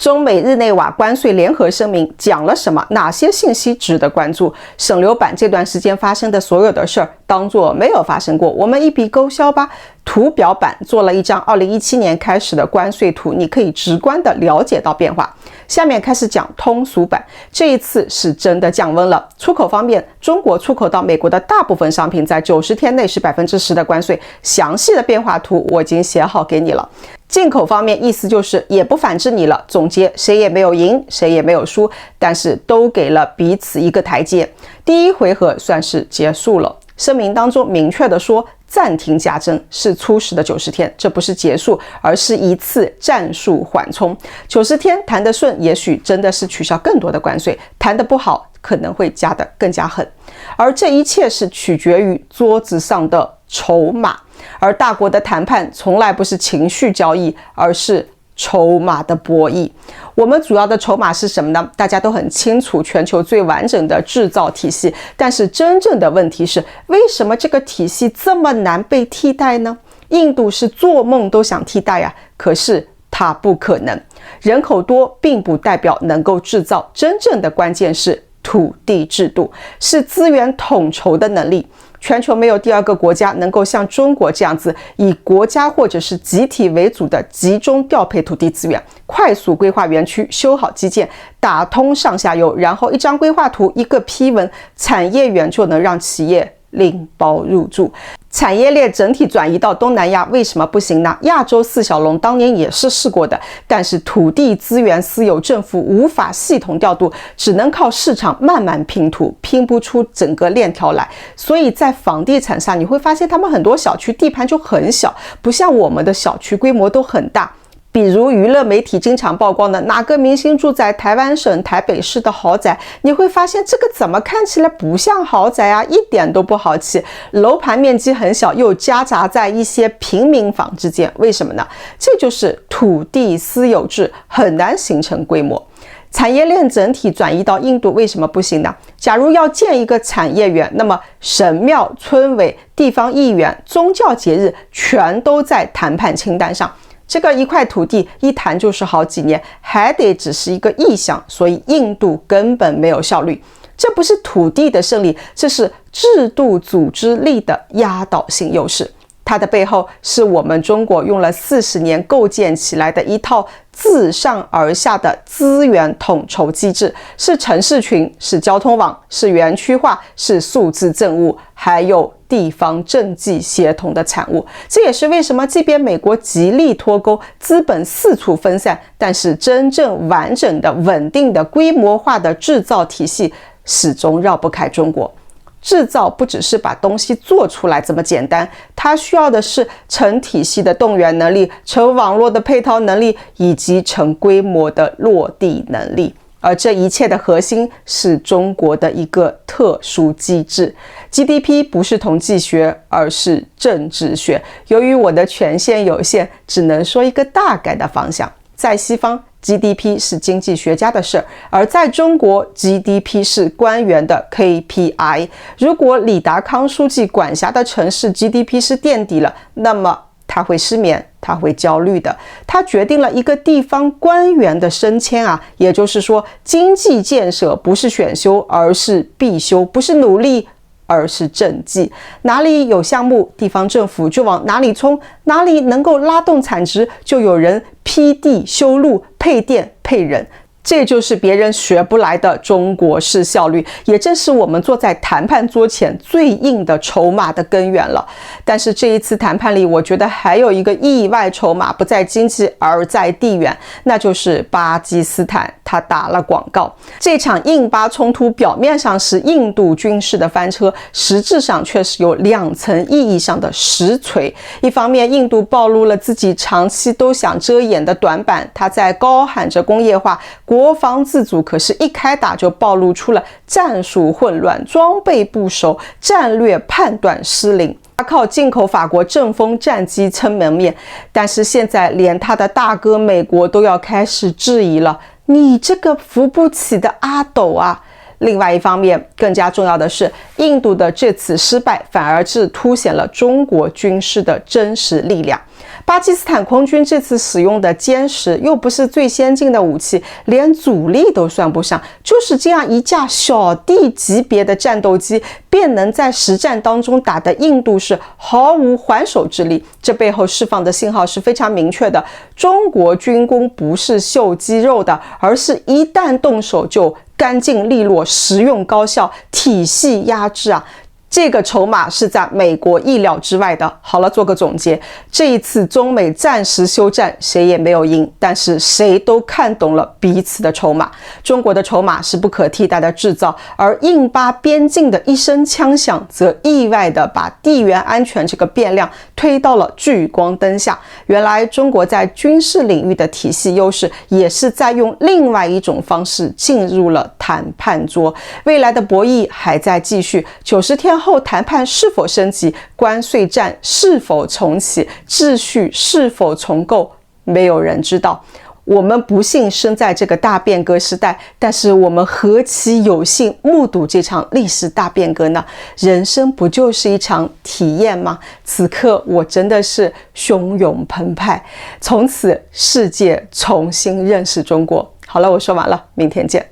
中美日内瓦关税联合声明讲了什么？哪些信息值得关注？省流版这段时间发生的所有的事儿，当作没有发生过，我们一笔勾销吧。图表版做了一张2017年开始的关税图，你可以直观的了解到变化。下面开始讲通俗版，这一次是真的降温了。出口方面，中国出口到美国的大部分商品在90天内是10%的关税，详细的变化图我已经写好给你了。进口方面，意思就是也不反制你了。总结，谁也没有赢，谁也没有输，但是都给了彼此一个台阶。第一回合算是结束了。声明当中明确的说，暂停加征是初始的90天，这不是结束，而是一次战术缓冲。90天谈得顺，也许真的是取消更多的关税；谈得不好，可能会加得更加狠。而这一切是取决于桌子上的筹码。而大国的谈判从来不是情绪交易，而是筹码的博弈。我们主要的筹码是什么呢？大家都很清楚，全球最完整的制造体系。但是真正的问题是，为什么这个体系这么难被替代呢？印度是做梦都想替代啊，可是它不可能。人口多并不代表能够制造，真正的关键是土地制度，是资源统筹的能力。全球没有第二个国家能够像中国这样子，以国家或者是集体为主的集中调配土地资源，快速规划园区，修好基建，打通上下游，然后一张规划图，一个批文，产业园就能让企业拎包入住。产业链整体转移到东南亚，为什么不行呢？亚洲四小龙当年也是试过的，但是土地资源私有，政府无法系统调度，只能靠市场慢慢拼图，拼不出整个链条来。所以在房地产上，你会发现他们很多小区地盘就很小，不像我们的小区规模都很大。比如娱乐媒体经常曝光的哪个明星住在台湾省台北市的豪宅，你会发现这个怎么看起来不像豪宅啊，一点都不豪气，楼盘面积很小，又夹杂在一些平民房之间。为什么呢？这就是土地私有制，很难形成规模。产业链整体转移到印度为什么不行呢？假如要建一个产业园，那么省庙、村委、地方议员、宗教节日全都在谈判清单上。这个一块土地一谈就是好几年，还得只是一个意向，所以印度根本没有效率。这不是土地的胜利，这是制度组织力的压倒性优势。它的背后是我们中国用了40年构建起来的一套自上而下的资源统筹机制，是城市群，是交通网，是园区化，是数字政务，还有地方政绩协同的产物。这也是为什么即便美国极力脱钩，资本四处分散，但是真正完整的、稳定的、规模化的制造体系始终绕不开中国。制造不只是把东西做出来这么简单，它需要的是成体系的动员能力、成网络的配套能力，以及成规模的落地能力。而这一切的核心是中国的一个特殊机制。 GDP 不是统计学，而是政治学。由于我的权限有限，只能说一个大概的方向。在西方， GDP 是经济学家的事儿，而在中国 GDP 是官员的 KPI。 如果李达康书记管辖的城市 GDP 是垫底了，那么他会失眠，他会焦虑的。他决定了一个地方官员的升迁啊，也就是说，经济建设不是选修，而是必修；不是努力，而是政绩。哪里有项目，地方政府就往哪里冲，哪里能够拉动产值，就有人批地、修路、配电、配人。这就是别人学不来的中国式效率，也正是我们坐在谈判桌前最硬的筹码的根源了。但是这一次谈判里，我觉得还有一个意外筹码，不在经济而在地缘，那就是巴基斯坦，他打了广告。这场印巴冲突表面上是印度军事的翻车，实质上却是有2层意义上的实锤。一方面，印度暴露了自己长期都想遮掩的短板，他在高喊着工业化、国防自主，可是一开打就暴露出了战术混乱、装备不熟、战略判断失灵。他靠进口法国阵风战机撑门面，但是现在连他的大哥美国都要开始质疑了，你这个扶不起的阿斗啊！另外一方面，更加重要的是，印度的这次失败反而是凸显了中国军事的真实力量。巴基斯坦空军这次使用的歼10又不是最先进的武器，连阻力都算不上，就是这样一架小弟级别的战斗机，便能在实战当中打得印度是毫无还手之力。这背后释放的信号是非常明确的，中国军工不是秀肌肉的，而是一旦动手就干净利落、实用高效、体系压制啊！这个筹码是在美国意料之外的。好了，做个总结，这一次中美暂时休战，谁也没有赢，但是谁都看懂了彼此的筹码。中国的筹码是不可替代的制造，而印巴边境的一声枪响，则意外的把地缘安全这个变量推到了聚光灯下。原来中国在军事领域的体系优势，也是在用另外一种方式进入了谈判桌。未来的博弈还在继续，90天后谈判是否升级，关税战是否重启，秩序是否重构，没有人知道。我们不幸生在这个大变革时代，但是我们何其有幸目睹这场历史大变革呢？人生不就是一场体验吗？此刻我真的是汹涌澎湃，从此世界重新认识中国。好了，我说完了，明天见。